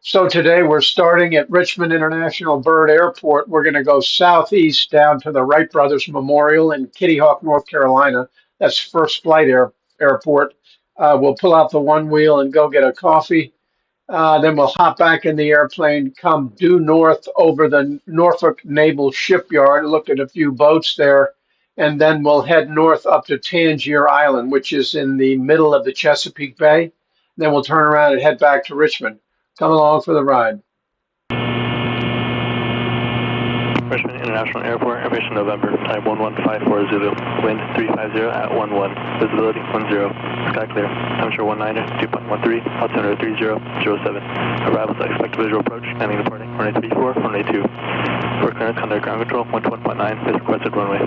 So today we're starting at Richmond International Bird Airport. We're going to go southeast down to the Wright Brothers Memorial in Kitty Hawk, North Carolina. That's First Flight Airport. We'll pull out the one wheel and go get a coffee. Then we'll hop back in the airplane, come due north over the Norfolk Naval Shipyard, look at a few boats there, and then we'll head north up to Tangier Island, which is in the middle of the Chesapeake Bay. Then we'll turn around and head back to Richmond. Come along for the ride. Richmond International Airport, information November, type 11540 Zulu, wind 350 at 11, visibility 10, sky clear, temperature 19, 2.13, altimeter 3007, arrivals expected visual approach, landing departing, runway 34, runway 2. For clearance under ground control, 121.9 is requested runway.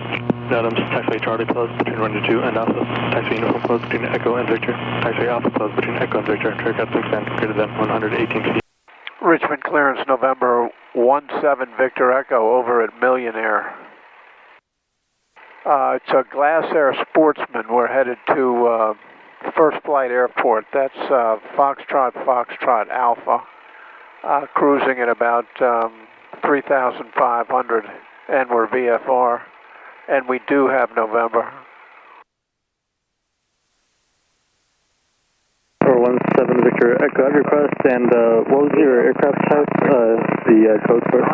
Adams, taxiway Charlie closed between runway 2 and Alpha, taxiway Uniform closed between Echo and Victor, taxiway Alpha closed between Echo and Victor, aircraft to extend greater than 118 feet. Richmond clearance November 17 Victor Echo over at Millionaire. It's a Glass Air Sportsman. We're headed to First Flight Airport. That's Foxtrot Alpha, cruising at about 3,500, and we're VFR, and we do have November. 417 Victor Echo, I have your request, and what was your aircraft type, the code for it?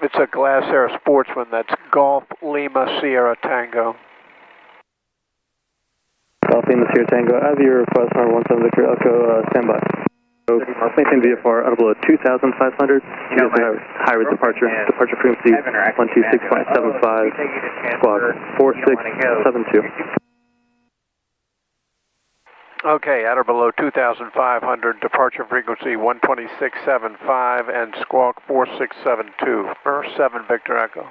It's a Glass Air Sportsman. That's Golf Lima Sierra Tango. Golf Lima Sierra Tango, I have your request, 17 Victor Echo, standby. So, maintain VFR out below 2,500, high rate departure frequency 126.75, squawk 4672. Okay, at or below 2,500, departure frequency 126.75 and squawk 4672 for 7 Victor Echo.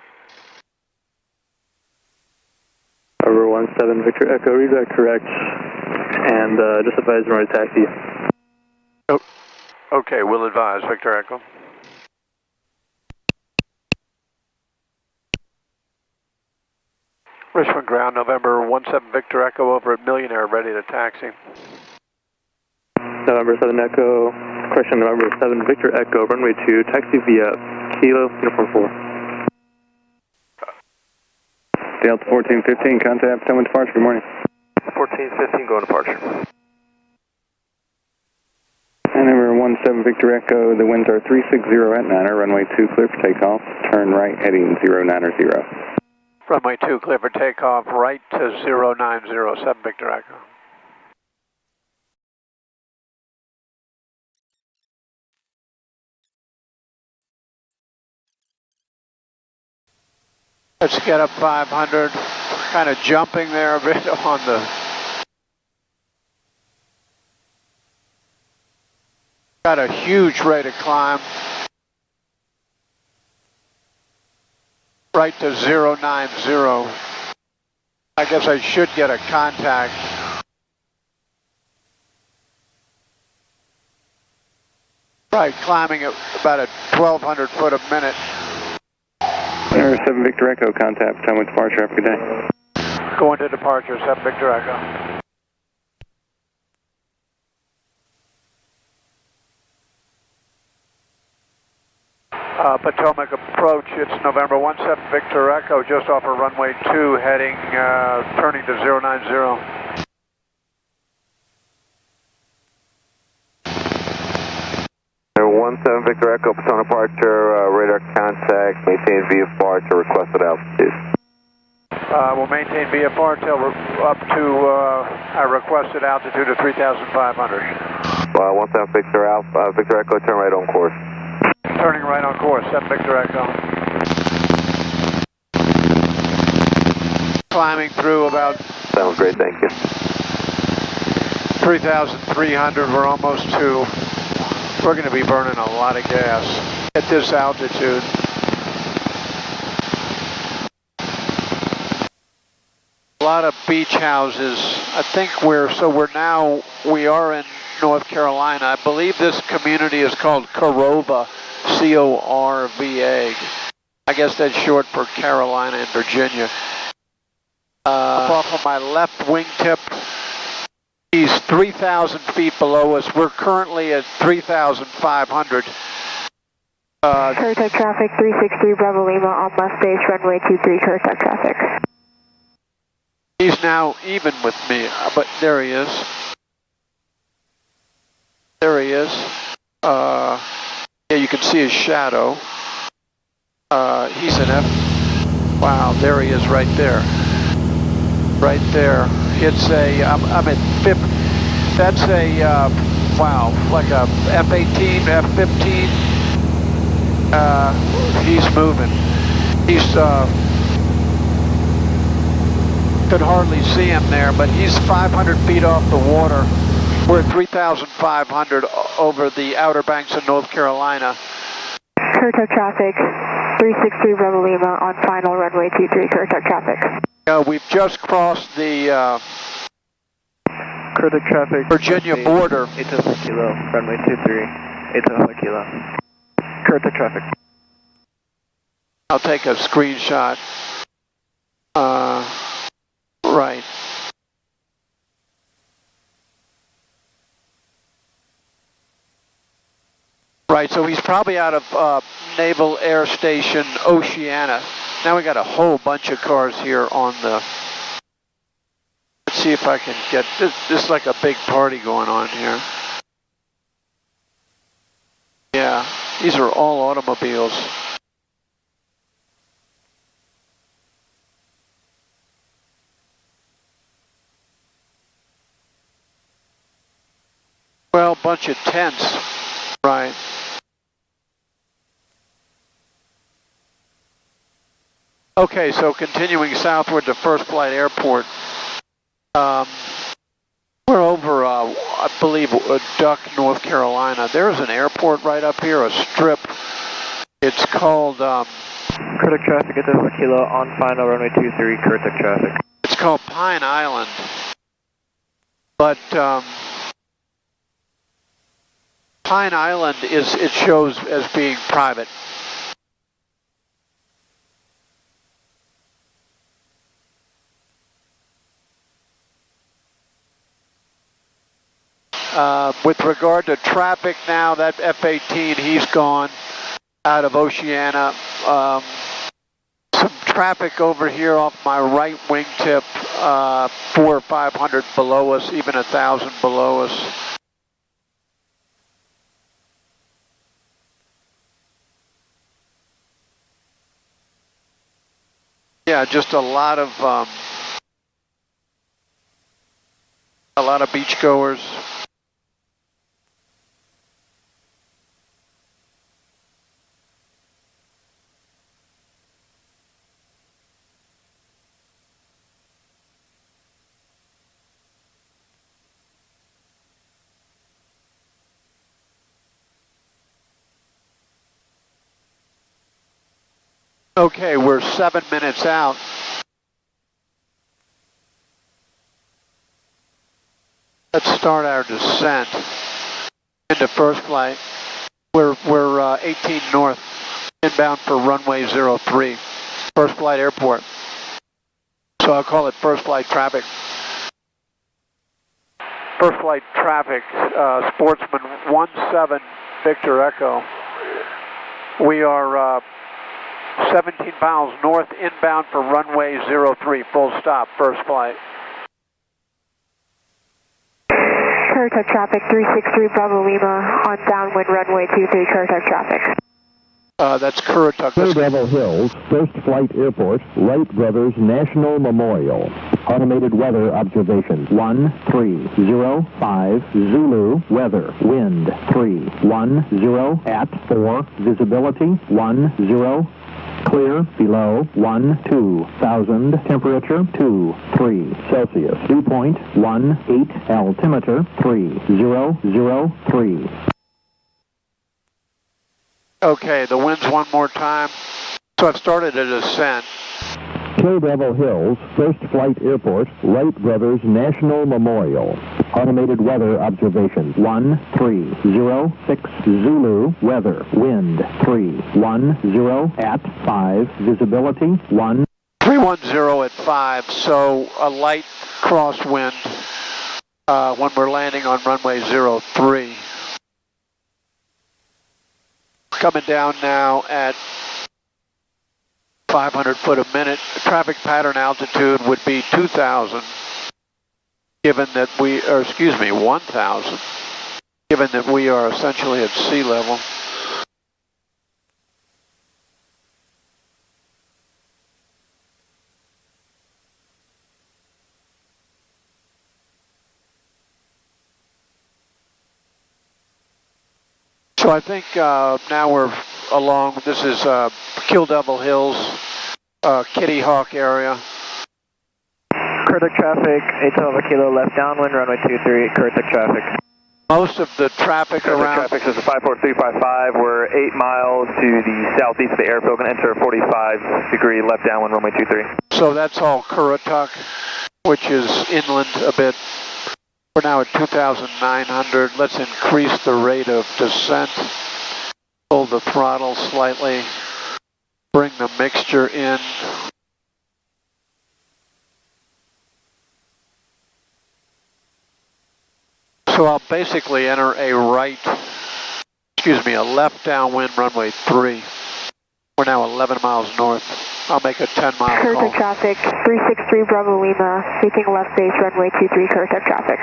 Over 17 Victor Echo, read that correct, and just advise runway taxi. Oh, okay, we'll advise Victor Echo. Richmond ground, November 17 Victor Echo over at Millionaire, ready to taxi. November 7 Echo, correction, November 7 Victor Echo, runway 2, taxi via Kilo, Uniform 4. Delta 1415, contact, time departure, good morning. 1415, going departure. And number 17 Victor Echo, the winds are 360 at Niner, runway 2 clear for takeoff, turn right heading 090. Runway 2 clear for takeoff, right to 0907 Victor Echo. Let's get up 500, kind of jumping there a bit on the... Got a huge rate of climb. Right to 090. I guess I should get a contact. Right, climbing at about a 1,200 foot a minute. Number 7 Victor Echo, contact, time departure, have a good day. Going to departure, 7 Victor Echo. Potomac approach, it's November 17 Victor Echo, just off of runway 2, heading, turning to 090. Number 17 Victor Echo, Potomac departure, radar contact, maintain VFR to requested altitude. We'll maintain VFR till we're up to our requested altitude of 3,500. 17 Victor Echo, turn right on course. Turning right on course, 7 Victor Echo. Climbing through about... Sounds great, thank you. 3,300, we're almost to... We're going to be burning a lot of gas at this altitude. A lot of beach houses. I think we are in North Carolina. I believe this community is called Corova. C-O-R-V-A. I guess that's short for Carolina and Virginia. Off of my left wingtip, He's 3,000 feet below us. We're currently at 3,500. Currituck traffic 363 Bravo Lima on left base runway 23 Currituck traffic. He's now even with me, but there he is. There he is. Yeah, you can see his shadow. He's an F. Wow, there he is right there. Right there. It's a, I'm at 50. That's a, wow, like a F-18, F-15. He's moving. He's, could hardly see him there, but he's 500 feet off the water. We're at 3,500 over the Outer Banks of North Carolina. Currituck traffic 363 Bravo Lima on final runway 23 Currituck traffic. We've just crossed the Currituck traffic. Virginia border. 8 Alpha Kilo, runway 23, 8 Alpha Kilo. Currituck traffic. I'll take a screenshot. Right. Right, so he's probably out of Naval Air Station Oceana. Now we got a whole bunch of cars here on the... Let's see if I can get... This is like a big party going on here. Yeah, these are all automobiles. Well, bunch of tents, right. Okay, so continuing southward to First Flight Airport. We're over, I believe, Duck, North Carolina. There's an airport right up here, a strip. It's called... Currituck traffic at Alpha Kilo on final runway 23, Currituck traffic. It's called Pine Island. But... Pine Island it shows as being private. With regard to traffic now, that F-18, he's gone out of Oceana. Some traffic over here off my right wingtip, 400 or 500 below us, even 1,000 below us. Yeah, just a lot of beachgoers. Okay, we're 7 minutes out. Let's start our descent into First Flight. We're 18 north, inbound for runway 03, First Flight Airport. So I'll call it First Flight traffic. First Flight traffic, Sportsman 17 Victor Echo. We are 17 miles north, inbound for runway 03, full stop, First Flight. Currituck traffic 363 Bravo Lima on downwind runway 23 Currituck traffic. That's Currituck. Clear Devil Hills, First Flight Airport, Wright Brothers National Memorial. Automated weather observations. 1305 Zulu, weather, wind 310 at 4, visibility 10, clear below 12,000, temperature 23 Celsius, dew point 18, altimeter 3003. Okay, the winds one more time. So I've started a descent. Clear Devil Hills, First Flight Airport, Wright Brothers National Memorial. Automated weather observations. 1306 Zulu, weather, wind 310 at 5, visibility 310 at 5, so a light crosswind. when we're landing on runway 03. Coming down now at 500 foot a minute. Traffic pattern altitude would be 2,000, given that 1,000, given that we are essentially at sea level. So I think now we're along, this is Kill Devil Hills, Kitty Hawk area. Currituck traffic, 8 Kilo left downwind, runway 23, Currituck traffic. Most of the traffic Currituck around... traffic is 54355. We're 8 miles to the southeast of the airfield. Going to enter a 45-degree left downwind, runway 23. So that's all Currituck, which is inland a bit. We're now at 2,900. Let's increase the rate of descent. Pull the throttle slightly. Bring the mixture in. So I'll basically enter a left downwind runway 3. We're now 11 miles north. I'll make a 10-mile call. Currituck traffic, 363 Bravo Lima, seeking left base runway 23, Currituck traffic.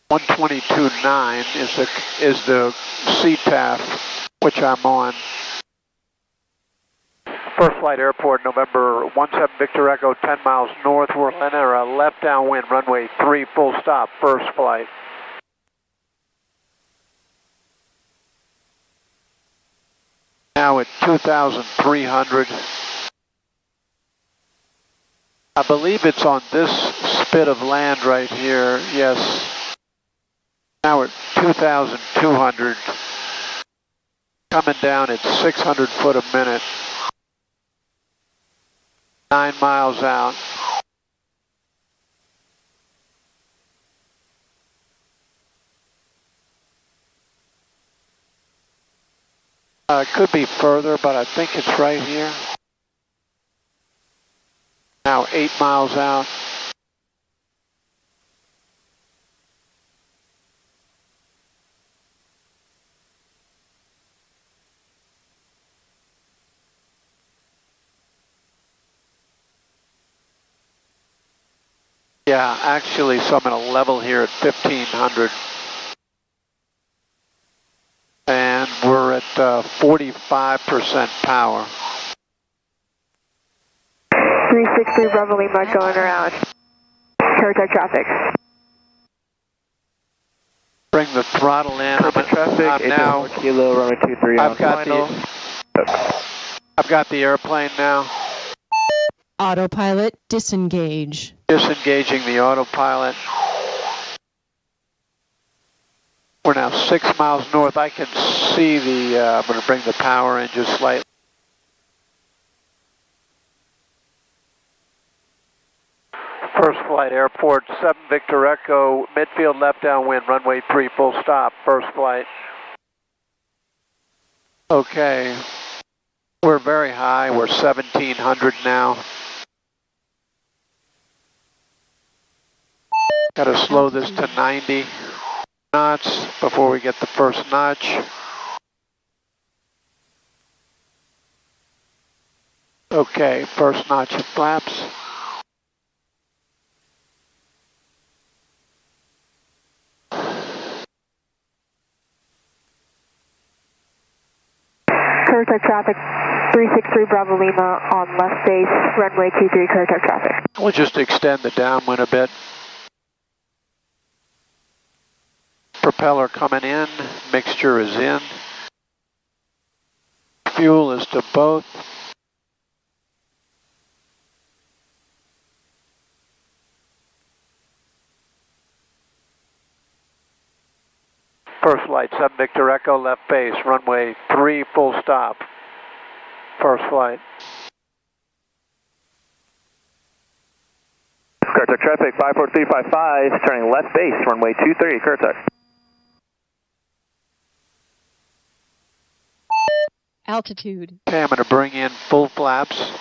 .122.9 is the CTAF, which I'm on. First Flight Airport, November 17 Victor Echo, 10 miles north. We're enter a left downwind runway 3, full stop, first flight. Now at 2,300. I believe it's on this spit of land right here, yes. Now at 2,200. Coming down at 600 foot a minute. 9 miles out. It could be further, but I think it's right here. Now 8 miles out. Yeah, actually, so I'm going to level here at 1,500. And we're at 45% power. 363 Bravo Lima going around. Currituck traffic. Bring the throttle in. Traffic, 8 Kilo, runway 23 on final. I've got the airplane now. Autopilot disengage. Disengaging the autopilot. We're now 6 miles north. I can see the, I'm going to bring the power in just slightly. First Flight Airport, 7 Victor Echo, midfield left downwind, runway 3, full stop, first flight. Okay, we're very high, we're 1,700 now. Got to slow this to 90 knots before we get the first notch. Okay, first notch of flaps. Currituck traffic, 363 Bravo Lima on left base, runway 23, Currituck traffic. We'll just extend the downwind a bit. Propeller coming in, mixture is in. Fuel is to both. First flight, 7 Victor Echo, left base, runway 3, full stop. First flight. Currituck traffic, 54355, turning left base, runway 23, Currituck. Altitude. Okay, I'm going to bring in full flaps.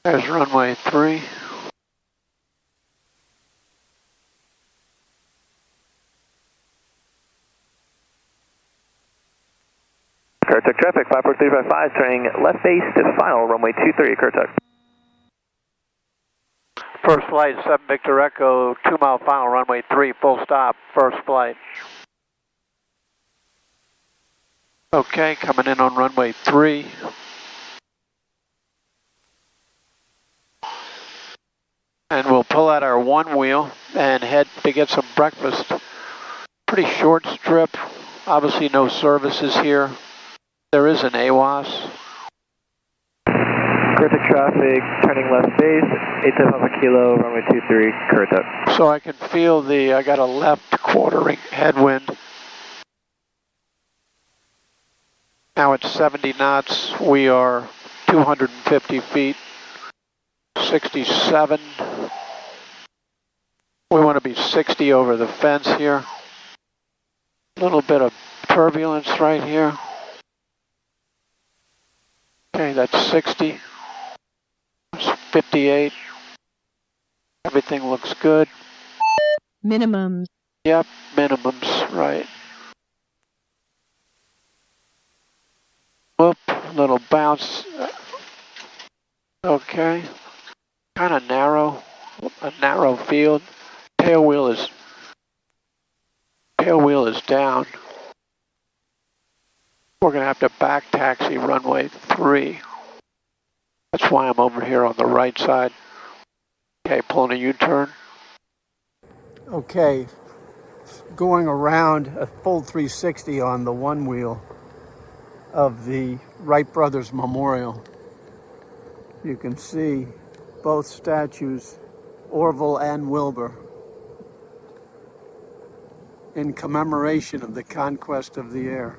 There's runway 3. Currituck traffic, 54355, turning left base to final, runway 23, Currituck. First flight, 7 Victor Echo, 2 mile final, runway 3, full stop, first flight. Okay, coming in on runway 3. And we'll pull out our one wheel and head to get some breakfast. Pretty short strip, obviously no services here. There is an AWAS. Currituck traffic, turning left base, 8 kilo, runway 23, Currituck. So I can feel I got a left quartering headwind. Now it's 70 knots. We are 250 feet, 67. We want to be 60 over the fence here. A little bit of turbulence right here. Okay, that's 60. It's 58. Everything looks good. Minimums. Yep, minimums, right. Whoop, little bounce. Okay. Kind of narrow, a narrow field. Tail wheel is down. We're gonna have to back taxi runway 3. That's why I'm over here on the right side. Okay, pulling a U-turn. Okay, going around a full 360 on the one wheel of the Wright Brothers Memorial. You can see both statues, Orville and Wilbur, in commemoration of the conquest of the air.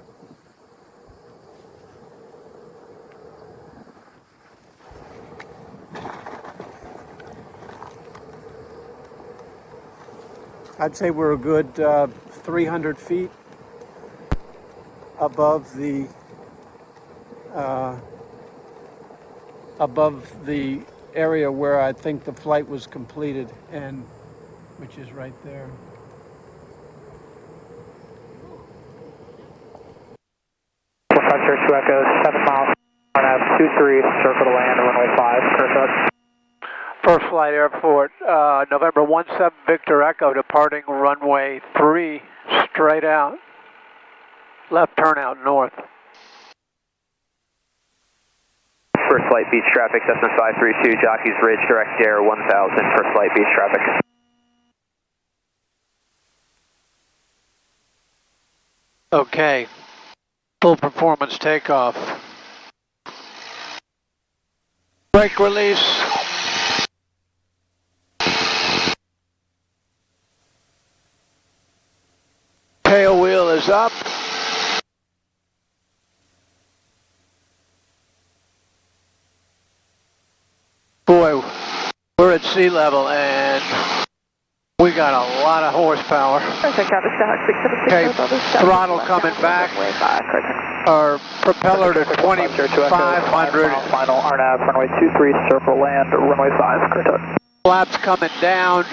I'd say we're a good 300 feet above the area where I think the flight was completed, and which is right there. Factor 2 Echo, 7 miles, RNAV 23, circle to land, runway 5, Currituck. First flight airport, November 17 Victor Echo, departing runway 3, straight out. Left turn out north. First flight beach traffic, Cessna 532, Jockey's Ridge, direct air 1000, first flight beach traffic. Okay, full performance takeoff. Brake release. Tail wheel is up. Boy, we're at sea level and we got a lot of horsepower. Okay, throttle coming back. Our propeller to 2,500. Final RNAV, runway 23, circle land, runway 5, Currituck. Flaps coming down.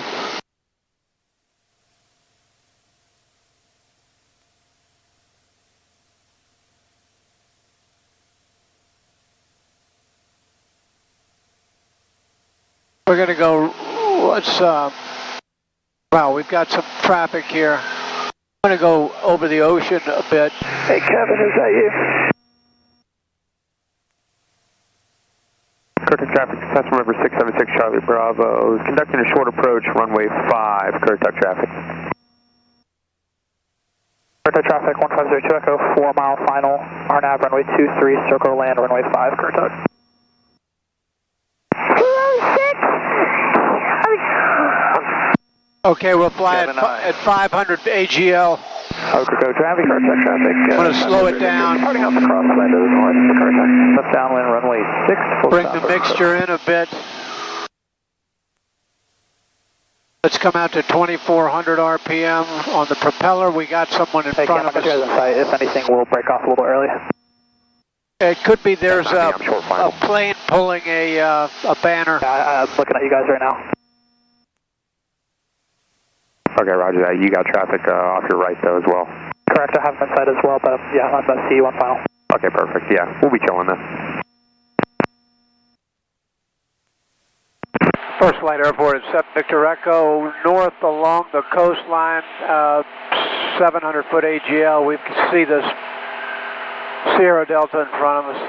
We're gonna go, wow, we've got some traffic here. I'm gonna go over the ocean a bit. Hey Kevin, is that you? Currituck traffic, customer number 676 Charlie Bravo, conducting a short approach, runway 5, Currituck traffic. Currituck traffic, 1502 Echo, 4 mile final, RNAV runway 23, circle land, runway 5, Currituck. Okay, we'll fly at 500 AGL. Go traffic, Currituck traffic. I'm going to slow it down. Starting off the crosswind to the north of Currituck. Left downwind, runway 6. Bring the mixture in a bit. Let's come out to 2,400 RPM on the propeller. We got someone in front of us. If anything, we'll break off a little early. It could be there's a a plane pulling a banner. I'm looking at you guys right now. Okay, roger that. You got traffic off your right, though, as well. Correct, I have them inside as well, but yeah, I'm about to see you on final. Okay, perfect. Yeah, we'll be chilling then. First Flight Airport is 7 Victor Echo, north along the coastline, 700-foot AGL. We can see this Sierra Delta in front of us.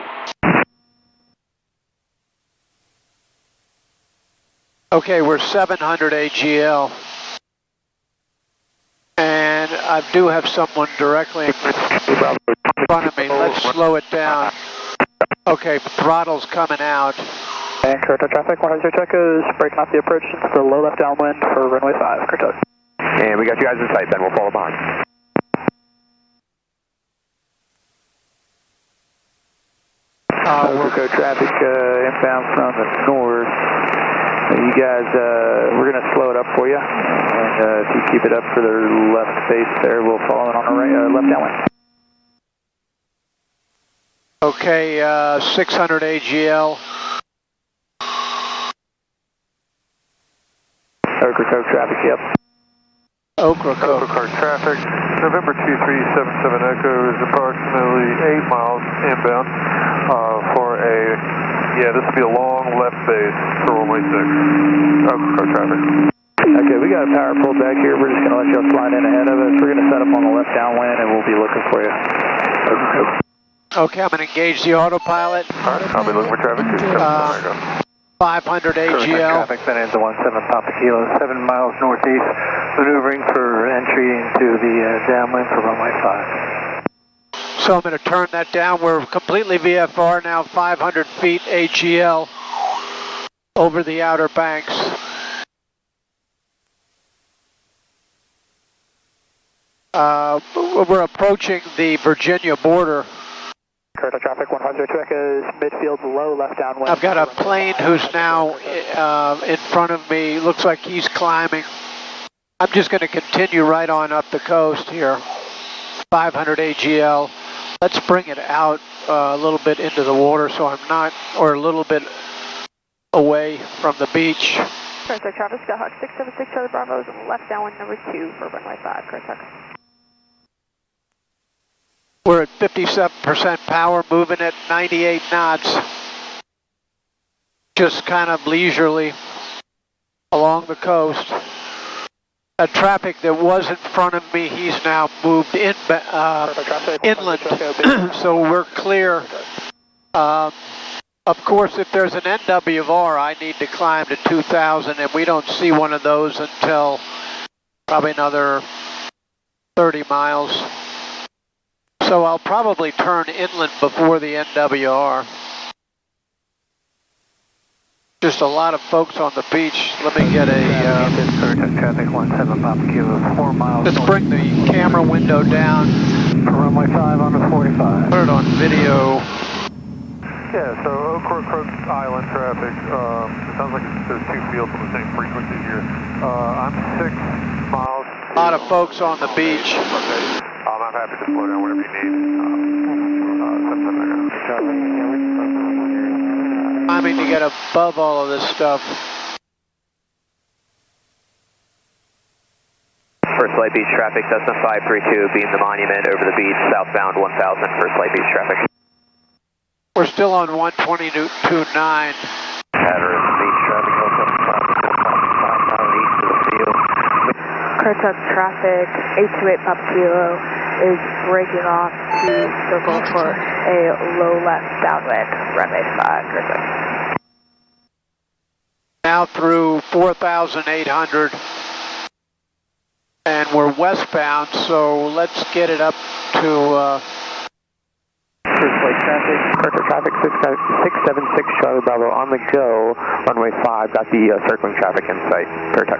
Okay, we're 700 AGL. And I do have someone directly in front of me. Let's slow it down. Okay, throttle's coming out. And Curto traffic, 100 Echoes, breaking off the approach into the low left downwind for runway 5, Curto. And we got you guys in sight, then we'll follow behind. Curto traffic inbound from the north. You guys, we're going to slow it up for you. And if you keep it up for the left face there, we'll follow it on the right, left downwind. Okay, 600 AGL. Ocracoke traffic, yep. Ocracoke. Ocracoke traffic, November 2377 Echo is approximately 8 miles inbound for a, this will be a long left base for runway 6. Ocracoke traffic. Okay, we got a power pull back here. We're just going to let y'all slide in ahead of us. We're going to set up on the left downwind and we'll be looking for you. Ocracoke. Okay, I'm going to engage the autopilot. All right, I'll be looking for traffic. 500 AGL. Traffic, that ends 17 Papa Kilo, 7 miles northeast, maneuvering for entry into the downwind for runway 5. So I'm going to turn that down. We're completely VFR now, 500 feet AGL over the Outer Banks. We're approaching the Virginia border. Curto traffic, 100 Echoes, midfield low left downwind. I've got a plane who's now in front of me. Looks like he's climbing. I'm just going to continue right on up the coast here. 500 AGL. Let's bring it out a little bit into the water so I'm not, or a little bit away from the beach. Curto Travis, Skyhawk 676 Charlie Bravo is left downwind number 2 for runway 5, Curto. We're at 57% power, moving at 98 knots. Just kind of leisurely along the coast. A traffic that was in front of me, he's now moved in, inland, so we're clear. Of course, if there's an NWR, I need to climb to 2,000, and we don't see one of those until probably another 30 miles. So I'll probably turn inland before the NWR. Just a lot of folks on the beach. Let me get a... traffic, 17 Papa Kilo, 4 miles. Let's bring the camera window down. Runway 5 on the 45. Put it on video. Yeah, so Ocracoke Island traffic, it sounds like there's 2 fields on the same frequency here. I'm 6 miles. A lot of folks on the beach. Okay. I'm happy to slow down whenever you need. Climbing to get above all of this stuff. First Light Beach traffic, Cessna 532, beam the monument over the beach, southbound 1000, First Light Beach traffic. We're still on 122.9. Hatteras Beach traffic, 5 miles east of the field. Curto traffic, 828 Papa Kilo is breaking off to circle for a low left downwind, runway 5, Curto. Now through 4,800. And we're westbound, so let's get it up to... First Light traffic, Curto traffic, 676 Charlie Bravo on the go, runway 5, got the circling traffic in sight, Curto.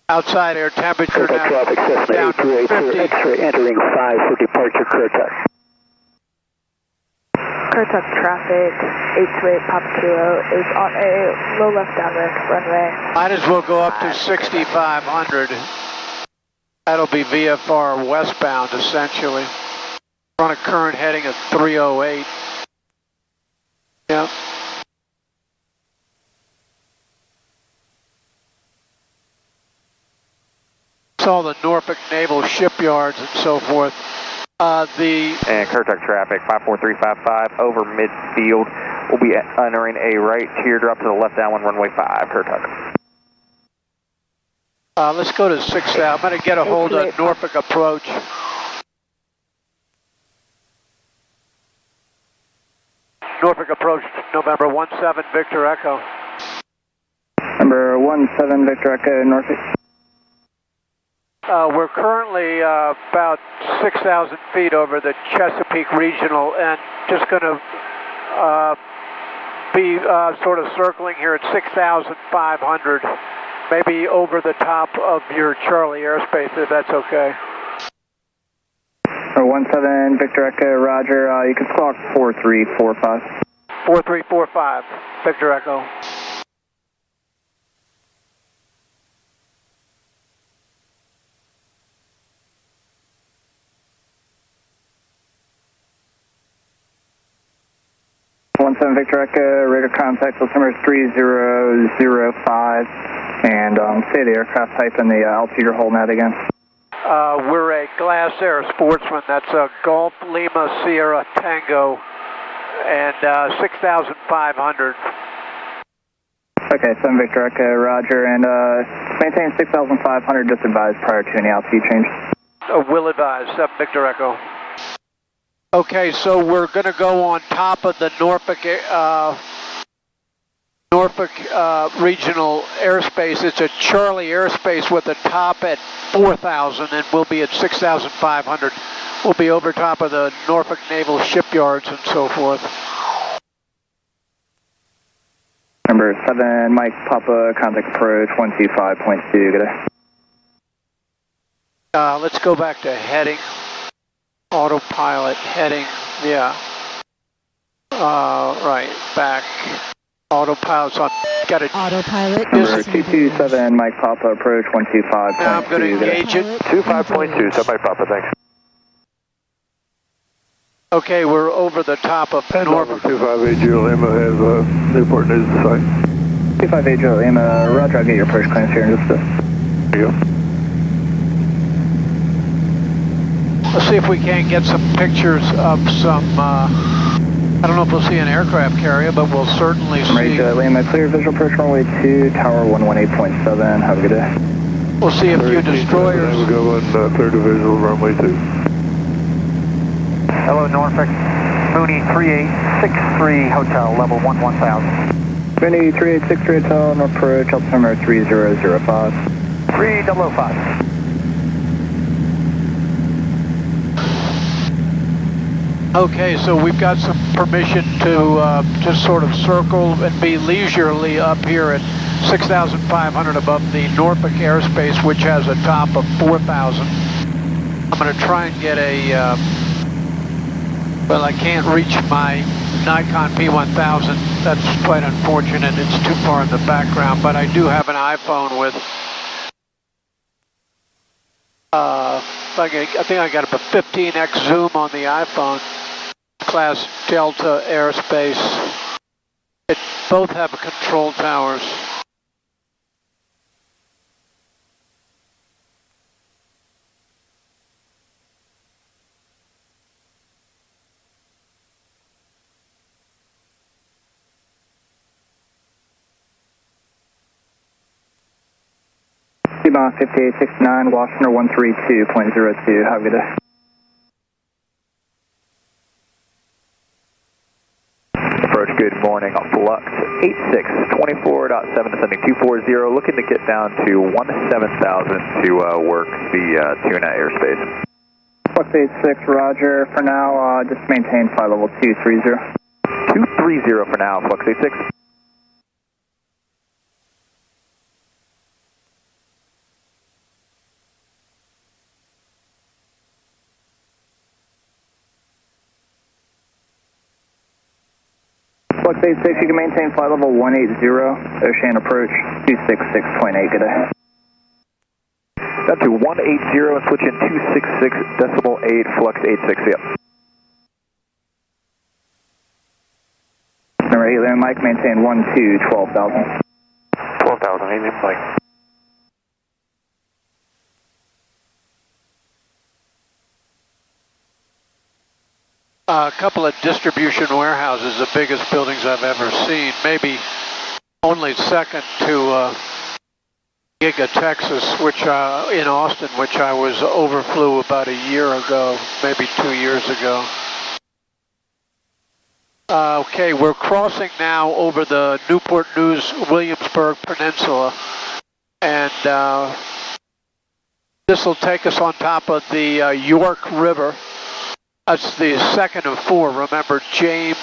Outside air temperature Curto now traffic, Cessna down to 50. X-ray entering 5 for departure, Curto. Curto traffic, 828 Papa Kilo is on a low left downwind, runway. Might as well go up to 6,500. That'll be VFR westbound, essentially. We're on a current heading of 308. Yeah. All the Norfolk Naval shipyards and so forth. And Currituck traffic, 54355 over midfield. We'll be entering a right teardrop to the left downwind runway 5, Currituck. Let's go to 6. I'm going to get a hold of Norfolk approach. Norfolk approach, November 17 Victor Echo. Number 17 Victor Echo, Norfolk. We're currently about 6,000 feet over the Chesapeake Regional and just going to be sort of circling here at 6,500, maybe over the top of your Charlie airspace, if that's okay. 17 Victor Echo, roger. You can squawk 4345. 4345, Victor Echo. Victor Echo, radar contact altimeter 3005, and say the aircraft type and the altitude you're holding at again. We're a Glass Air Sportsman. That's a Golf Lima Sierra Tango, and 6,500. Okay, 7 Victor Echo, roger, and maintain 6,500, just advise prior to any altitude change. Will advise, 7 Victor Echo. Okay, so we're going to go on top of the Norfolk regional airspace. It's a Charlie airspace with a top at 4,000, and we'll be at 6,500. We'll be over top of the Norfolk Naval shipyards and so forth. Number 7, Mike Papa, contact approach 125.2, good day. Let's go back to heading. Autopilot heading, yeah. Right, back. Autopilot's on. Got it. Autopilot. Number 227, Mike Papa, approach 125.2. Now I'm going to engage it. 25.2, so Mike Papa, thanks. Okay, we're over the top of Norfolk. 2580 Lima has Newport News in sight. 2580 Lima, roger, I'll get your approach clearance here in just a bit. There you go. Let's see if we can get some pictures of some, I don't know if we'll see an aircraft carrier, but we'll certainly see. Radio Lima, clear visual approach runway 2, tower 118.7, have a good day. We'll see a few destroyers. We'll go on clear to visual runway 2. Hello, Norfolk. Mooney 3863 Hotel, level 1000. Mooney 3863 Hotel, North approach, altimeter 3005. 3005. Okay, so we've got some permission to just sort of circle and be leisurely up here at 6,500 above the Norfolk airspace, which has a top of 4,000. I'm going to try and get a, well, I can't reach my Nikon P1000. That's quite unfortunate. It's too far in the background, but I do have an iPhone with, I think I got a 15x zoom on the iPhone. Class Delta airspace. It both have control towers. T-Bond 5869, Washington 132.02, have a good day. Approach, good morning, Flux 8624.7 descending 240, looking to get down to 17,000 to work the tuna airspace. Flux 86, roger, for now, just maintain flight level 230. 230 for now, Flux 86. Flux 86, you can maintain flight level 180, Ocean approach 266.8, good day. Down to 180, switch in 266.8, Flux 86, yep. 8 Mike, maintain 12,000. 12,000, 8 Mike. A couple of distribution warehouses, the biggest buildings I've ever seen, maybe only second to Giga, Texas, which in Austin, which I was overflew about a year ago, maybe 2 years ago. Okay, we're crossing now over the Newport News Williamsburg Peninsula, and this will take us on top of the York River. That's the second of four. Remember, James,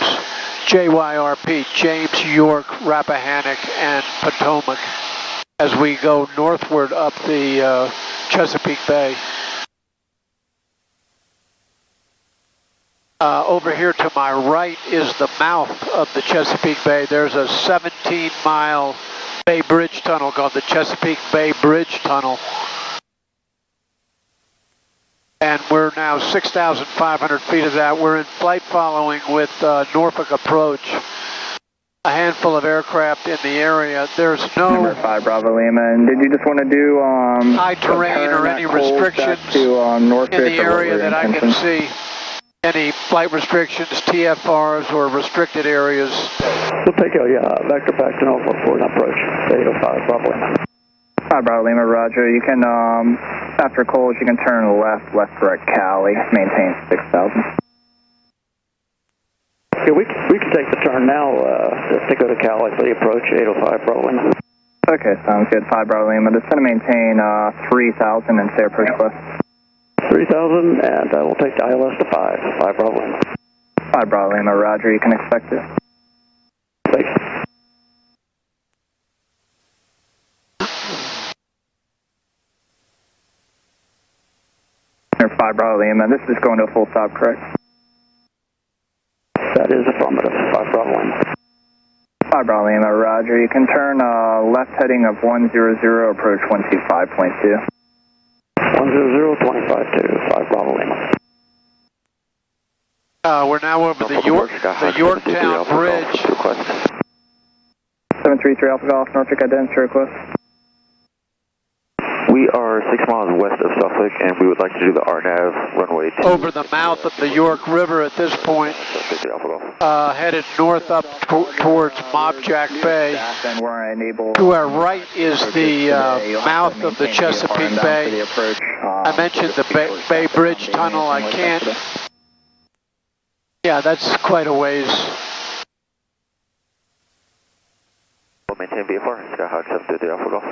JYRP, James, York, Rappahannock, and Potomac, as we go northward up the Chesapeake Bay. Over here to my right is the mouth of the Chesapeake Bay. There's a 17-mile Bay Bridge tunnel called the Chesapeake Bay Bridge Tunnel. And we're now 6,500 feet of that. We're in flight following with Norfolk approach. A handful of aircraft in the area. There's no Number 5 Bravo Lima. And did you just want to do high terrain or any restrictions to, in the area that I can see? Any flight restrictions, TFRs, or restricted areas? We'll take a vector back to Norfolk for an approach. 805 Bravo Lima. 5 Bravo Lima, roger. You can, after Coles, you can turn left direct Cali, maintain 6,000. Yeah, we can take the turn now to go to Cali for the approach, 805 Bravo Lima. Okay, sounds good. 5 Bravo Lima. Just going to maintain 3,000 and stay approach close. 3,000, and we'll take the ILS to 5 Bravo Lima. 5 Bravo Lima, roger. You can expect it. Thanks. Number 5 Bravo Lima. This is going to a full stop, correct? That is affirmative. 5 Bravo Lima. 5 Bravo Lima, roger. You can turn left heading of 100, approach 125.2. 100, 25.2, 5 Bravo Lima. We're now over the Yorktown Bridge. 733 Alpha Golf, Norfolk identity request. We are 6 miles west of Suffolk, and we would like to do the RNAV runway 2. Over the mouth of the York River at this point, headed north up towards Mobjack Bay. To our right is the mouth of the Chesapeake Bay. I mentioned the Bay Bridge Tunnel. I can't. Yeah, that's quite a ways. We'll maintain VFR, Skyhawk 730 Alpha Golf.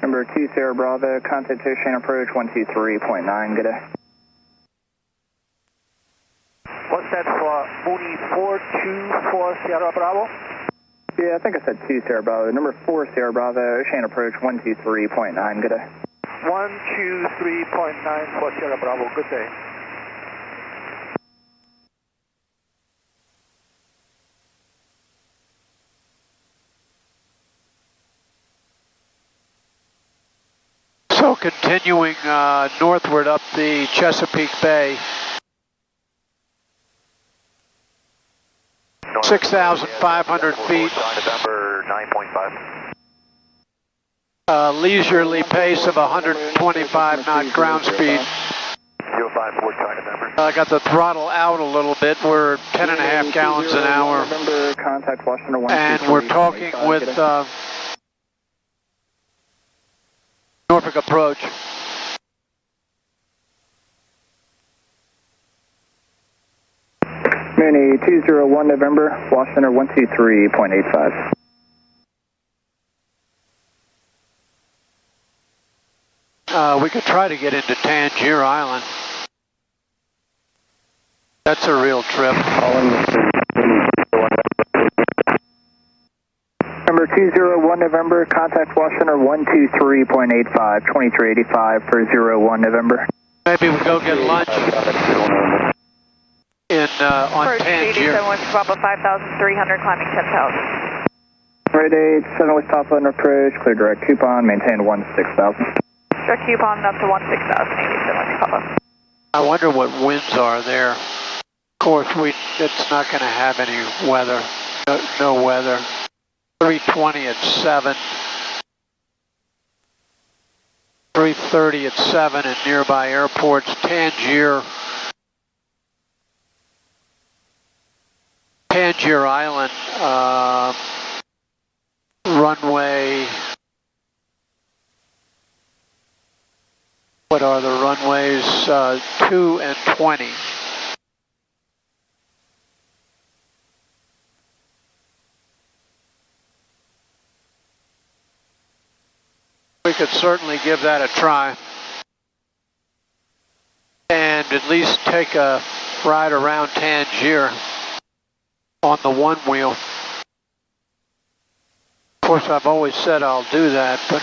Number 2 Sierra Bravo, contact Ocean approach 123.9, good day. What's that for Mooney 424 Sierra Bravo? Yeah, I think I said 2 Sierra Bravo. Number 4 Sierra Bravo, Ocean approach 123.9, good day. 123.9 for Sierra Bravo, good day. So continuing northward up the Chesapeake Bay, 6,500 feet. November 9.5. Leisurely pace of 125 knot ground speed. 05 November. I got the throttle out a little bit. We're 10.5 gallons an hour. November, contact Washington And we're talking with Norfolk approach. Mooney 201 November, Washington 123.85. We could try to get into Tangier Island. That's a real trip. Number 201 November, contact Washington 123.85, 2385 for 01 November. Maybe we go get lunch in on Tangier. 87 Bravo 5,300, climbing 10,000. Right 87 West Papa and approach, clear direct coupon, maintain 16,000. Direct coupon up to 16,000, 87 West Papa. I wonder what winds are there. Of course, it's not going to have any weather. No weather. 320 at 7. 330 at 7 in nearby airports. Tangier Island, runway. What are the runways? 2 and 20. We could certainly give that a try and at least take a ride around Tangier on the one wheel. Of course, I've always said I'll do that, but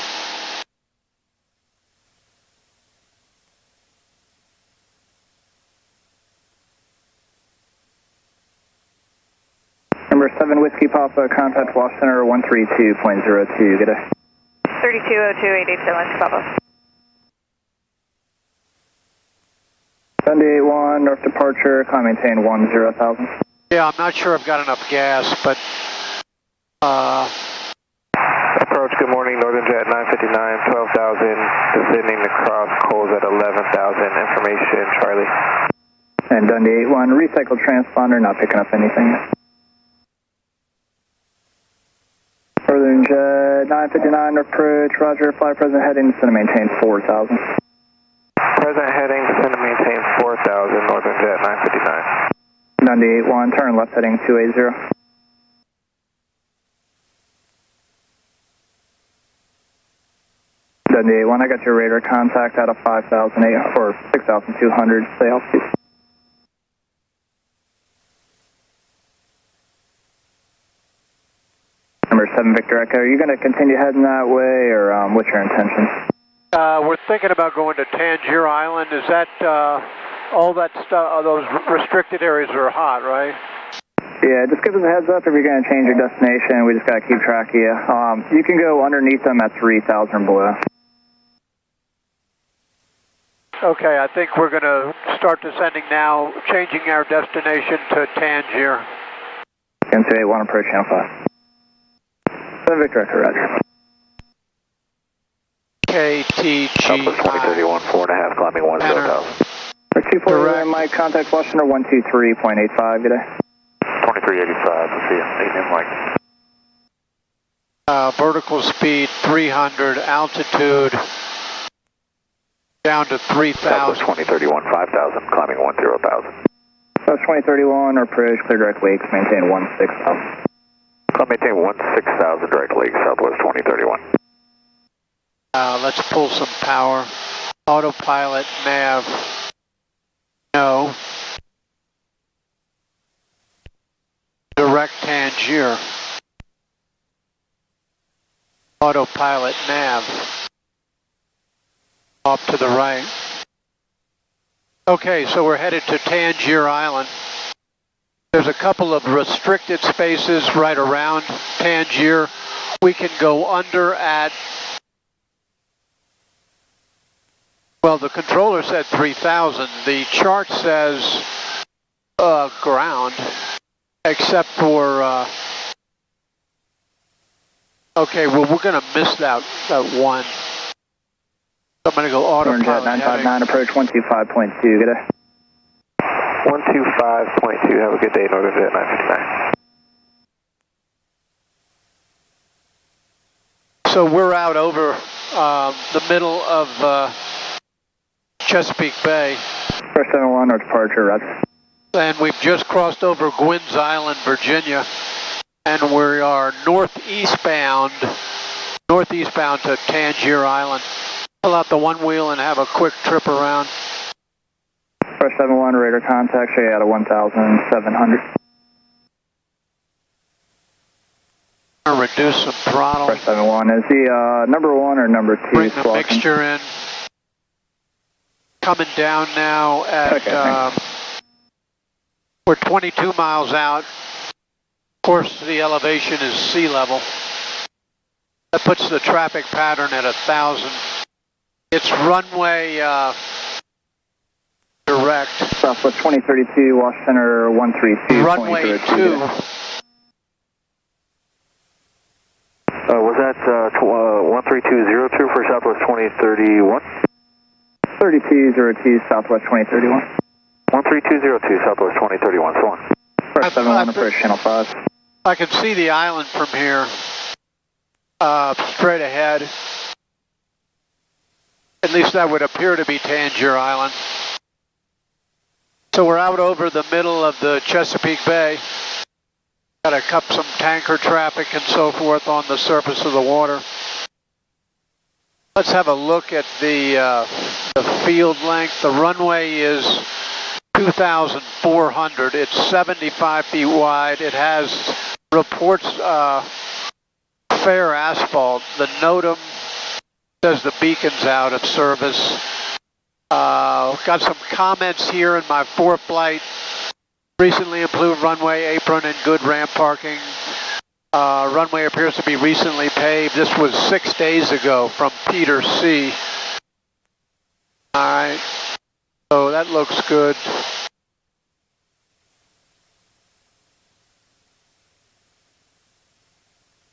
Number 7 Whiskey Papa, contact Wash Center 132.02, good day. 3202, 887 West Papa. Sunday 81, north departure, climb maintain 10,000. yeah, I'm not sure I've got enough gas, but Approach, good morning, Northern Jet 959, 12,000, descending across Coles at 11,000, information, Charlie. And Dundee 81, recycled transponder, not picking up anything. Northern Jet 959, approach, roger, fly present heading, descend and maintain 4,000. Present heading, descend and maintain 4,000, Northern Jet 959. Dundee 81, turn left heading 280. Dundee 81, I got your radar contact out of 5,800 or 6,200, stay altitude. Number 7 Victor Echo, are you going to continue heading that way, or what's your intention? we're thinking about going to Tangier Island. Is that all that stuff? Those restricted areas are hot, right? Yeah, just give us a heads up if you're going to change your destination. We just got to keep track of you. You can go underneath them at 3,000 below. Okay, I think we're going to start descending now, changing our destination to Tangier. M281, approach channel 5. 7 Victor Echo, roger. KTG. Southwest 2031, 4.5, climbing 10,000. 240, Mike, contact Washington 123.85, good day. 2385, let's see, 8 Mike. Vertical speed 300, altitude down to 3,000. Southwest 2031, 5,000, climbing 10,000. Southwest 2031, or approach, clear direct leaks, maintain 16,000. Maintain 16,000 direct leaks, Southwest 2031. Let's pull some power. Autopilot, nav, no. Direct Tangier. Autopilot, nav. Off to the right. Okay, so we're headed to Tangier Island. There's a couple of restricted spaces right around Tangier. We can go under at, well, the controller said 3,000. The chart says ground, except for, okay, well, we're going to miss that one. I'm going to go autopilot. Jet 959, approach 125.2, good day. 125.2, have a good day, Northern Jet 959. So we're out over the middle of Chesapeake Bay. First 71, north departure, roger. And we've just crossed over Gwynns Island, Virginia, and we are northeastbound to Tangier Island. Pull out the one wheel and have a quick trip around. First 71, radar contact, show you out of 1,700. Reduce some throttle. First 71, is the number 1 or number 2? Bring the mixture in. Coming down now at, okay, we're 22 miles out. Of course, the elevation is sea level. That puts the traffic pattern at 1,000. It's runway direct. Southwest 2032, Wash Center 132. Runway 2. Was that 13202 for Southwest 2031? 3202 Southwest 2031. 13202 Southwest 2031, so on. Press 71 approach channel 5. I can see the island from here, straight ahead. At least that would appear to be Tangier Island. So we're out over the middle of the Chesapeake Bay. Got to cup some tanker traffic and so forth on the surface of the water. Let's have a look at the field length. The runway is 2,400. It's 75 feet wide. It has reports fair asphalt. The NOTAM says the beacon's out of service. Got some comments here in my 4th flight. Recently improved runway, apron, and good ramp parking. Runway appears to be recently paved. This was 6 days ago from Peter C. All right, so that looks good.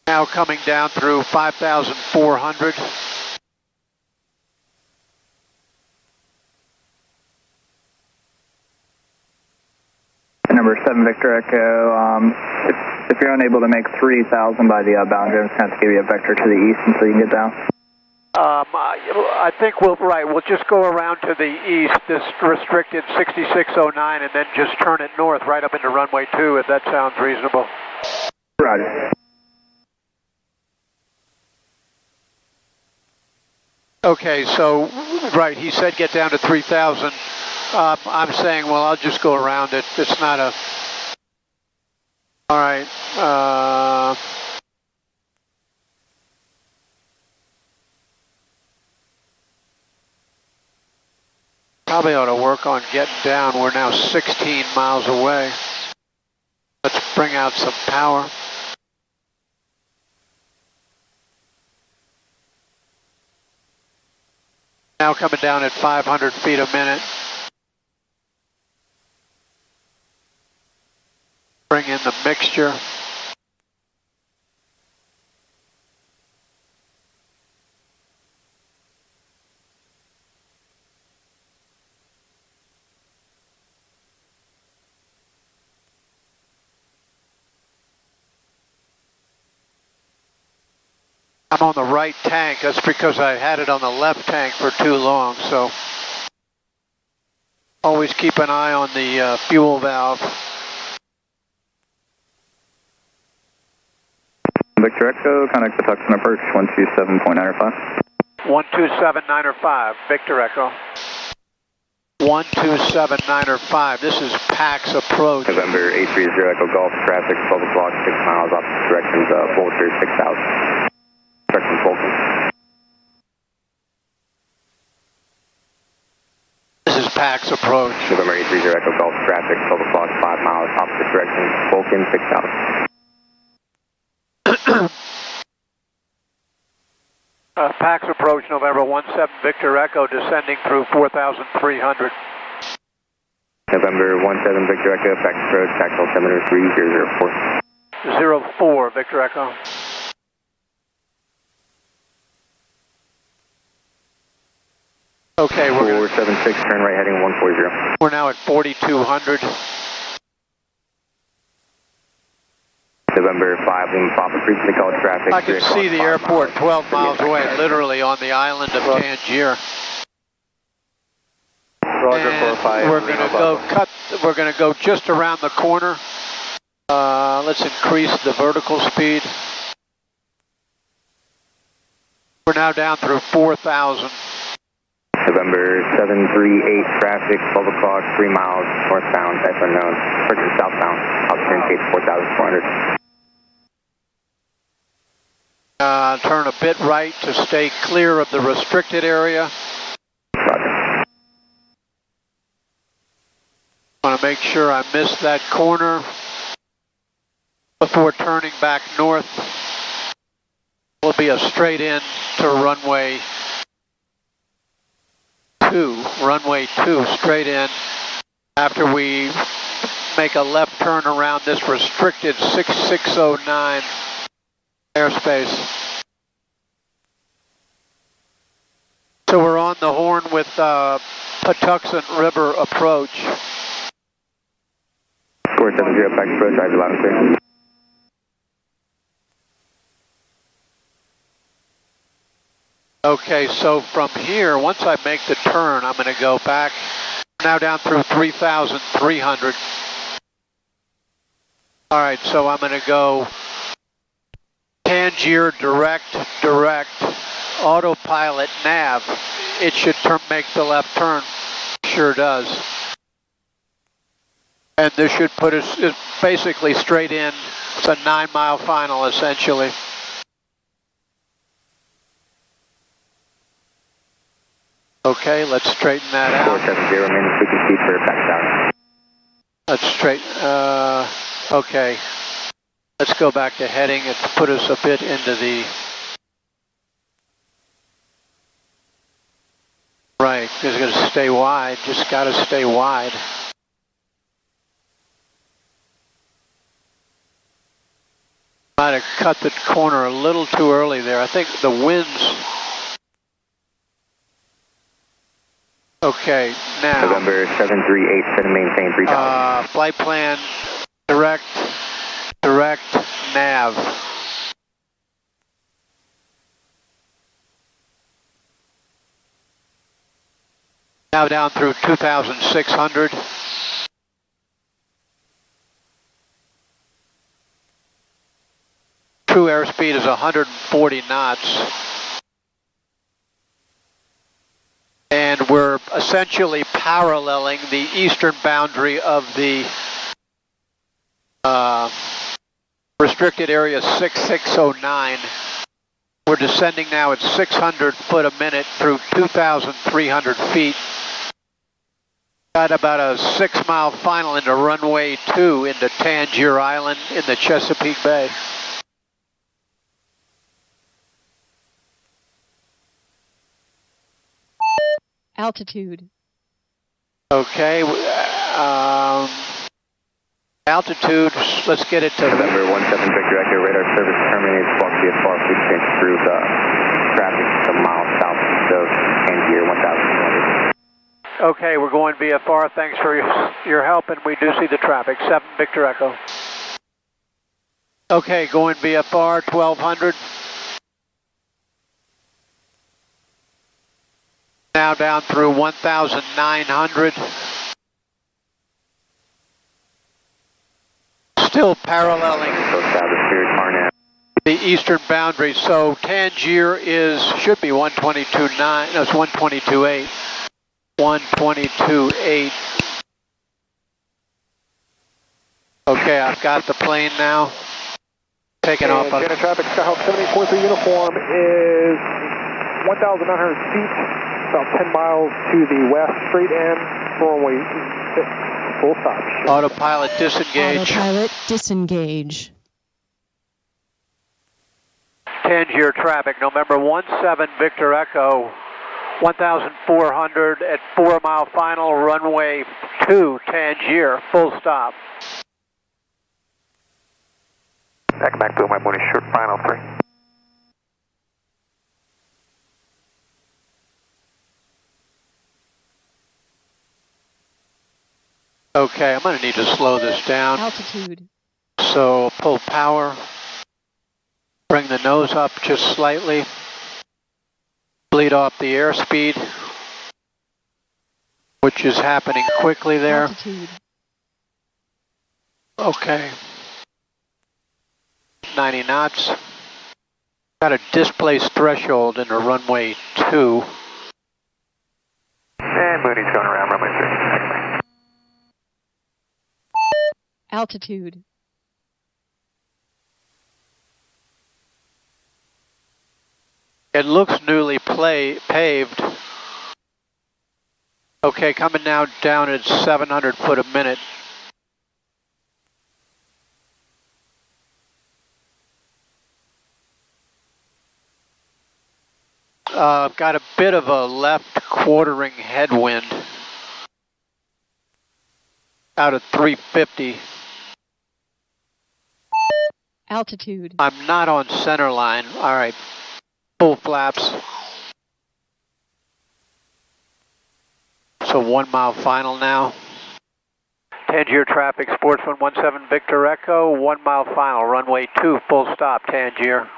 Now coming down through 5,400. Number 7 Victor Echo, if you're unable to make 3,000 by the boundary, I'm just going to have to give you a vector to the east until you can get down. I think we'll just go around to the east, this restricted 6609, and then just turn it north right up into runway 2, if that sounds reasonable. Roger. Okay, so, right, he said get down to 3,000. I'm saying, well, I'll just go around it. It's not a... All right. Probably ought to work on getting down. We're now 16 miles away. Let's bring out some power. Now coming down at 500 feet a minute. Bring in the mixture. I'm on the right tank. That's because I had it on the left tank for too long, so always keep an eye on the fuel valve. Victor Echo, contact the Tucson approach 127.905. 127.905, Victor Echo. 127.905, this is PAX approach. November 830 Echo Golf, traffic 12 o'clock, 6 miles opposite directions, Bolter 6000. Direction Bolton. This is PAX approach. November 830 Echo Golf, traffic 12 o'clock, 5 miles opposite directions, Bolton 6000. PAX approach, November 17 Victor Echo, descending through 4,300. November 17 Victor Echo, PAX approach, tactical altimeter 3004. 04 Victor Echo. Okay, we're 476, turn right heading 140. We're now at 4,200. November 5, Lima Papa, previously called traffic. I can see the airport 12 miles away, literally on the island of Tangier. Roger, and 45. We're going to go we're going to go just around the corner. Let's increase the vertical speed. We're now down through 4,000. November 738, traffic, 12 o'clock, 3 miles, northbound, type unknown, purchase southbound, altitude gate 4,400. Turn a bit right to stay clear of the restricted area. Roger. Want to make sure I miss that corner before turning back north. will be a straight in to runway 2, straight in after we make a left turn around this restricted 6609 airspace. So we're on the horn with Patuxent River approach. 470 back approach, Roger, loud and clear. Okay, so from here, once I make the turn, I'm going to go back now down through 3,300. All right, so I'm going to go Tangier direct, autopilot nav. It should make the left turn. Sure does. And this should put us basically straight in. It's a 9-mile final, essentially. Okay, let's straighten that out. 470, main frequency for back down. Let's straighten, okay. Let's go back to heading and put us a bit into the right. It's going to stay wide, just got to stay wide. Might have cut the corner a little too early there. I think the winds. Okay, now. November 738, set and maintain 3000. Flight plan, direct, nav. Now down through 2,600. True airspeed is 140 knots. And we're essentially paralleling the eastern boundary of the restricted area 6609. We're descending now at 600 foot a minute through 2,300 feet. Got about a 6-mile final into runway 2 into Tangier Island in the Chesapeake Bay. Altitude. Okay, altitude, let's get it to... November 17 Victor Echo, radar service terminates, walk VFR, please change through the traffic a mile south of Tangier, 1,200. Okay, we're going VFR, thanks for your help, and we do see the traffic, 7 Victor Echo. Okay, going VFR, 1,200. Now down through 1,900. Still paralleling the eastern boundary. So Tangier should be 122.9. No, it's 122.8. 122.8. Okay, I've got the plane now. Taking off. Center traffic, Skyhawk 78.3 uniform is 1,900 feet. About 10 miles to the west, straight in, runway 6, full stop. Autopilot disengage. Autopilot disengage. Tangier traffic, November 17 Victor Echo, 1,400 at 4-mile final, runway 2, Tangier, full stop. Back to my morning short final 3. Okay, I'm going to need to slow this down. Altitude. So pull power, bring the nose up just slightly, bleed off the airspeed, which is happening quickly there. Altitude. Okay. 90 knots. Got a displaced threshold into runway 2. And Moody's going around runway 3. Altitude. It looks newly paved. Okay, coming now down at 700 foot a minute. got a bit of a left quartering headwind out of 350. Altitude. I'm not on center line. All right, full flaps. So 1 mile final now. Tangier traffic, Sportsman 17 Victor Echo, 1 mile final, runway 2, full stop, Tangier.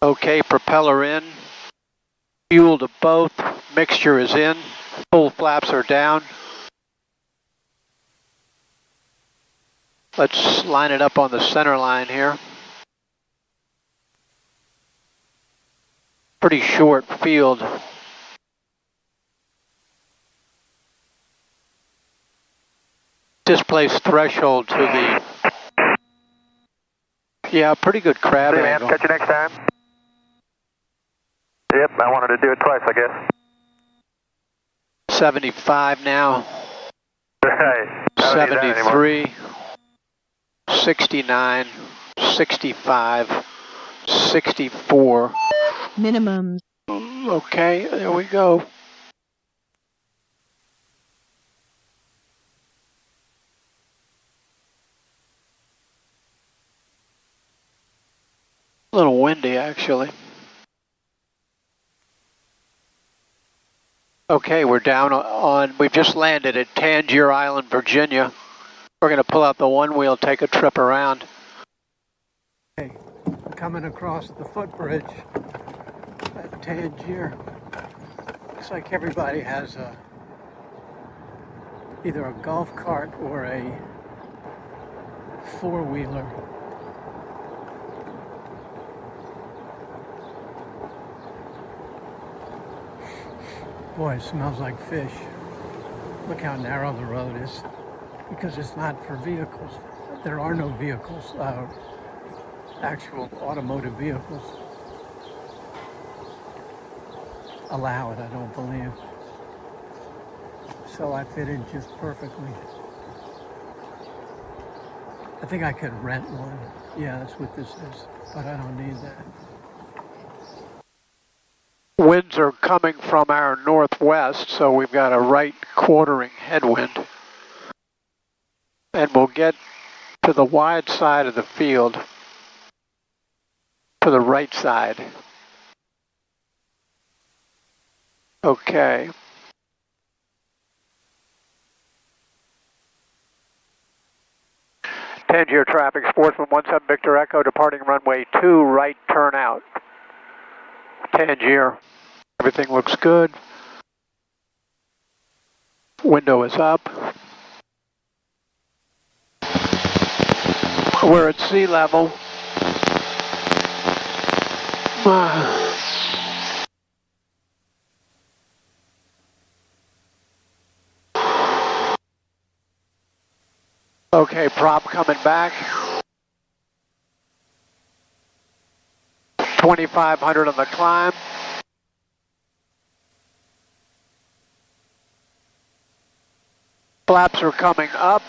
Okay, propeller in, fuel to both, mixture is in, full flaps are down. Let's line it up on the center line here. Pretty short field. Displaced threshold to the, yeah, pretty good crab angle. Catch you next time. Yep, I wanted to do it twice, I guess. 75 now. Hey, 73, 69, 65, 64. Minimum. Okay, there we go. A little windy, actually. Okay, we're down on, we've just landed at Tangier Island, Virginia. We're going to pull out the one wheel, take a trip around. Okay, coming across the footbridge at Tangier. Looks like everybody has either a golf cart or a four-wheeler. Boy, it smells like fish. Look how narrow the road is, because it's not for vehicles. There are no vehicles, actual automotive vehicles allowed, I don't believe. So I fit in just perfectly. I think I could rent one. Yeah, that's what this is, but I don't need that. Winds are coming from our northwest, so we've got a right quartering headwind. And we'll get to the wide side of the field, to the right side. Okay. Tangier traffic, Sportsman 17 Victor Echo, departing runway 2, right turn out. Tangier, everything looks good. Window is up. We're at sea level. Okay, prop coming back. 2,500 on the climb. Flaps are coming up.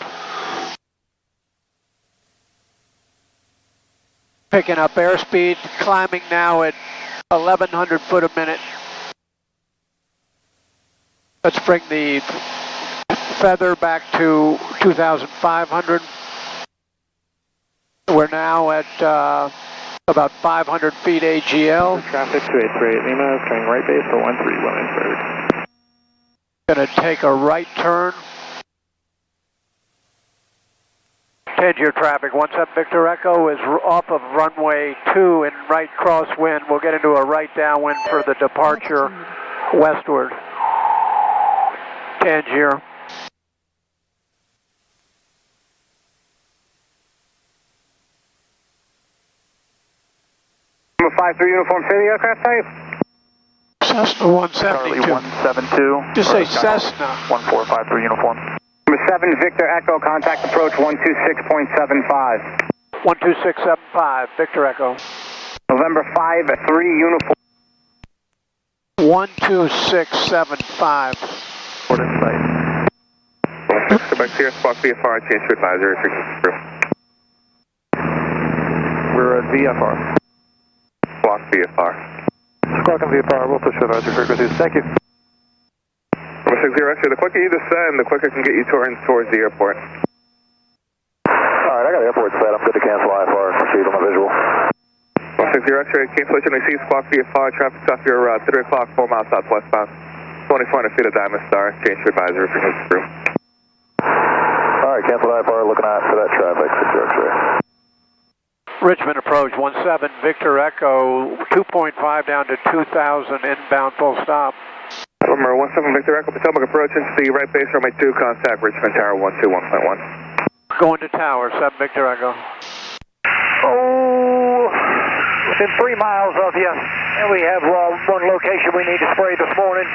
Picking up airspeed, climbing now at 1,100 foot a minute. Let's bring the feather back to 2,500. We're now at about 500 feet AGL. Traffic 2838 Lima is turning right base for 13 Williamsburg. Gonna take a right turn. Tangier traffic, 17 Victor Echo is off of runway 2 in right crosswind. We'll get into a right downwind for the departure westward. Tangier. Number 53 uniform, say the aircraft type. Cessna 172. Charlie 172. Just say Cessna. 1453 uniform. Number 7 Victor Echo, contact approach 126.75. 12675, Victor Echo. November 5-3 uniform. 12675. Port in sight. Quebec Sierra, Squawk VFR, change to advisory. We're at VFR. VFR. Squawk on VFR, we'll push that out your frequencies. Thank you. Number 60 X-ray, the quicker you descend, the quicker I can get you towards the airport. Alright, I got the airport set. I'm good to cancel IFR. Proceed on my visual. 60 X-ray, cancellation received, squawk VFR, traffic off your 3 o'clock, 4 miles southwestbound. 2400 feet of Diamond Star, change to advisory for news crew. Alright, cancel IFR, looking out for that traffic, 60 X-ray. Richmond approach 17 Victor Echo, 2.5 down to 2000 inbound full stop. Number 17 Victor Echo, Potomac approach into the right base runway 2, contact Richmond Tower 121.1. Going to tower, 7 Victor Echo. Oh, within 3 miles of you, and we have one location we need to spray this morning,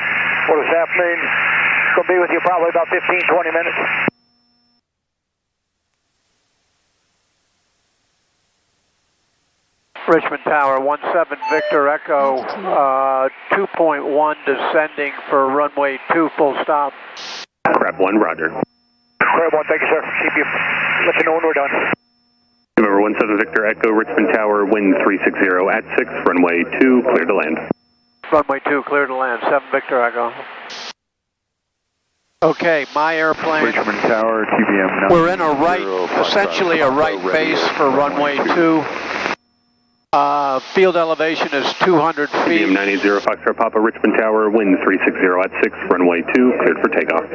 or this afternoon. It's going to be with you probably about 15-20 minutes. Richmond Tower, 17 Victor Echo, 2.1 descending for runway 2, full stop. Crab 1, roger. Crab 1, thank you, sir. Keep you, let you know when we're done. November 17 Victor Echo, Richmond Tower, wind 360 at 6, runway 2, clear to land. Runway 2, clear to land, 7 Victor Echo. Okay, my airplane. Richmond Tower, TBM 90. We're in a right, essentially a right base for runway 2. Field elevation is 200 feet. TBM 90 Foxtrot Papa, Richmond Tower, wind 360 at 6, runway 2, cleared for takeoff.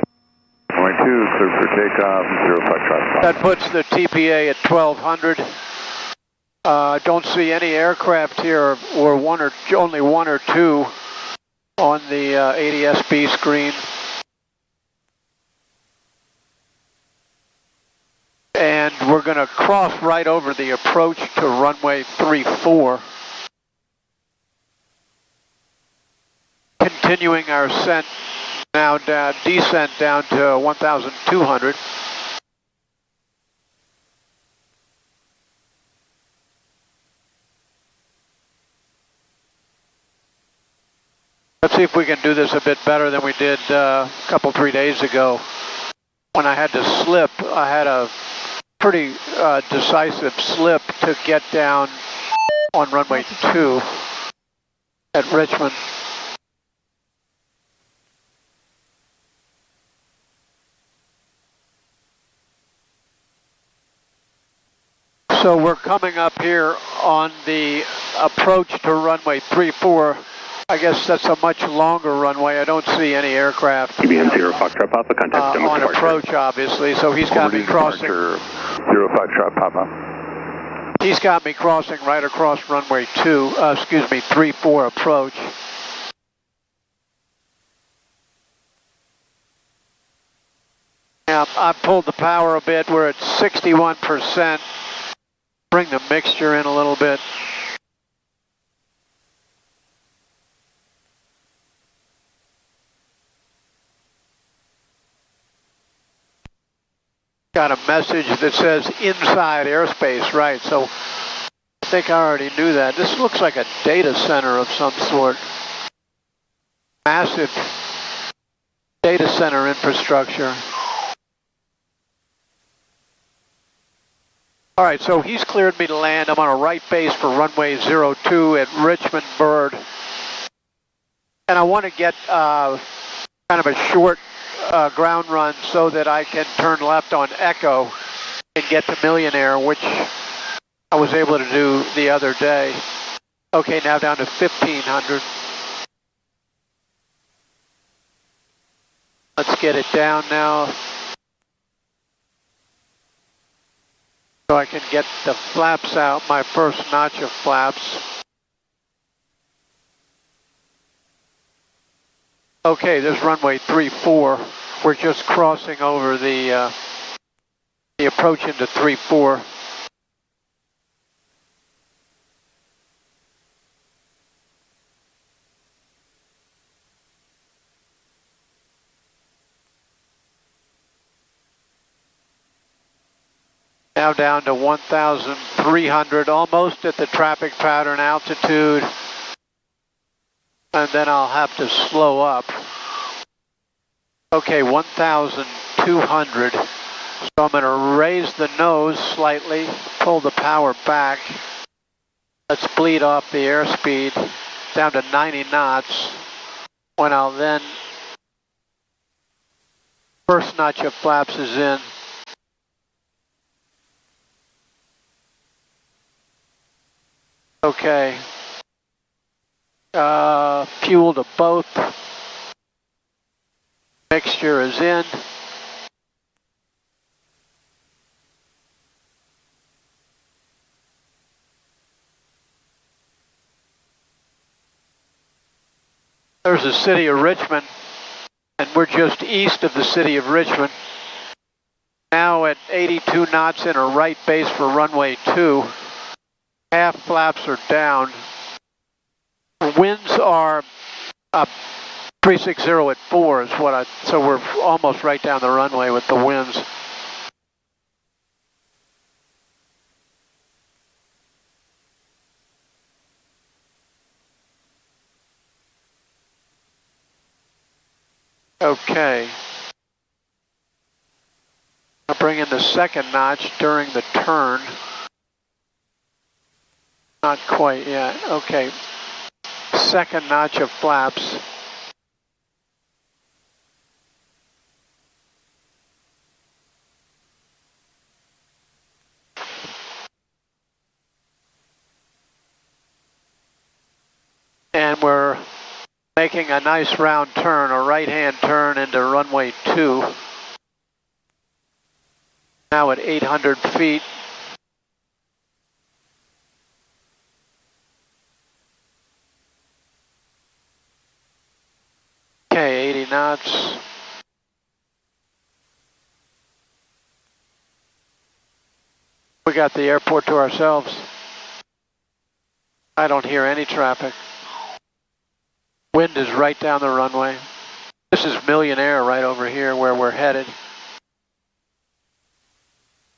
Runway 2, cleared for takeoff, 0 Foxtrot Papa. That puts the TPA at 1200. Don't see any aircraft here, or only one or two on the ADS-B screen. And we're going to cross right over the approach to runway 34. Continuing our descent down to 1,200. Let's see if we can do this a bit better than we did a couple, 3 days ago. When I had to slip, I had a pretty decisive slip to get down on runway 2 at Richmond. So we're coming up here on the approach to runway 34. I guess that's a much longer runway. I don't see any aircraft TBM 0 Foxtrot Papa, contact on approach, obviously. So he's got me crossing. 0 Foxtrot Papa. He's got me crossing right across runway 34 approach. Now, I've pulled the power a bit. We're at 61%. Bring the mixture in a little bit. Got a message that says inside airspace, right? So I think I already knew that. This looks like a data center of some sort. Massive data center infrastructure. All right, so he's cleared me to land. I'm on a right base for runway 02 at Richmond Bird. And I want to get kind of a short ground run so that I can turn left on Echo and get to Millionaire, which I was able to do the other day. Okay, now down to 1500. Let's get it down now so I can get the flaps out, my first notch of flaps. Okay, there's runway 34. We're just crossing over the approach into 34. Now down to 1,300, almost at the traffic pattern altitude. And then I'll have to slow up. Okay, 1,200. So I'm going to raise the nose slightly, pull the power back. Let's bleed off the airspeed down to 90 knots, when I'll then, first notch of flaps is in. Okay. Fuel to both. Mixture is in. There's the city of Richmond, and we're just east of the city of Richmond. Now at 82 knots in a right base for runway 2. Half flaps are down. Winds are 360 at 4 is what so we're almost right down the runway with the winds. Okay. I'll bring in the second notch during the turn. Not quite yet. Okay. Second notch of flaps. And we're making a nice round turn, a right-hand turn into runway 2. Now at 800 feet. Okay, 80 knots. We got the airport to ourselves. I don't hear any traffic. Wind is right down the runway. This is Millionaire right over here where we're headed.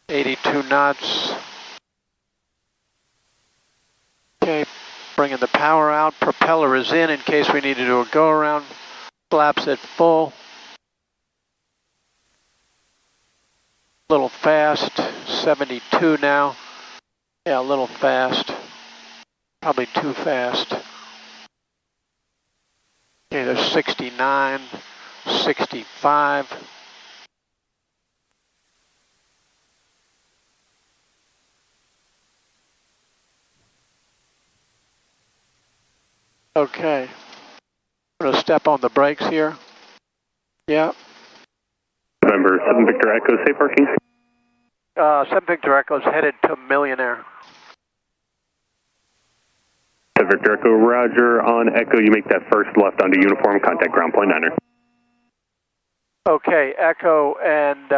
82 knots. Okay, bringing the power out. Propeller is in case we need to do a go around. Flaps at full. A little fast. 72 now. Yeah, a little fast. Probably too fast. Okay, there's 69, 65. Okay. I'm going to step on the brakes here. Yeah. November 7 Victor Echo, safe parking. 7 Victor Echo is headed to Millionaire. 7 Victor Echo, roger. On Echo, you make that first left onto uniform, contact ground point 9er. Okay, Echo, and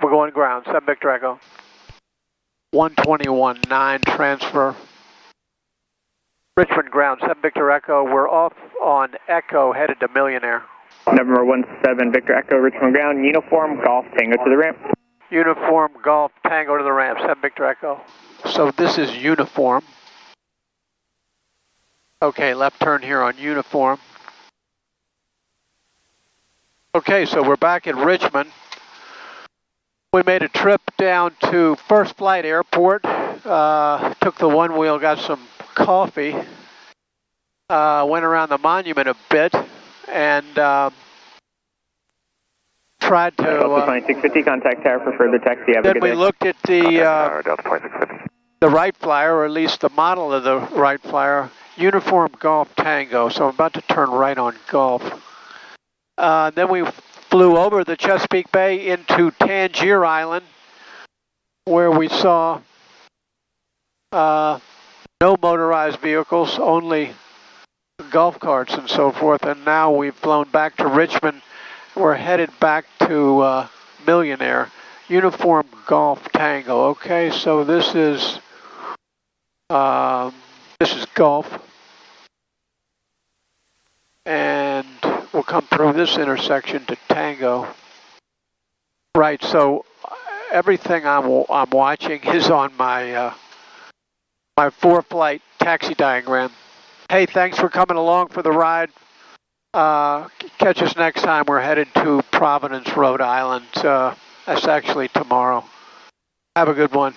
we're going ground. 7 Victor Echo. 121.9 transfer. Richmond ground, 7 Victor Echo. We're off on Echo, headed to Millionaire. November 17 Victor Echo, Richmond ground, uniform, golf, tango to the ramp. Uniform, golf, tango to the ramp, 7 Victor Echo. So this is uniform. Okay, left turn here on uniform. Okay, so we're back in Richmond. We made a trip down to First Flight Airport. Took the one wheel, got some coffee. Went around the monument a bit and tried to. Delta 2650, contact tower for further taxi. Have a good day. Then we looked at the Wright Flyer, or at least the model of the Wright Flyer, Uniform Golf Tango. So I'm about to turn right on Golf. Then we flew over the Chesapeake Bay into Tangier Island, where we saw no motorized vehicles, only golf carts and so forth. And now we've flown back to Richmond. We're headed back to Millionaire. Uniform Golf Tango. Okay, so this is Golf, and we'll come through this intersection to Tango. Right. So everything I'm watching is on my my 4-flight taxi diagram. Hey, thanks for coming along for the ride. Catch us next time. We're headed to Providence, Rhode Island. That's actually tomorrow. Have a good one.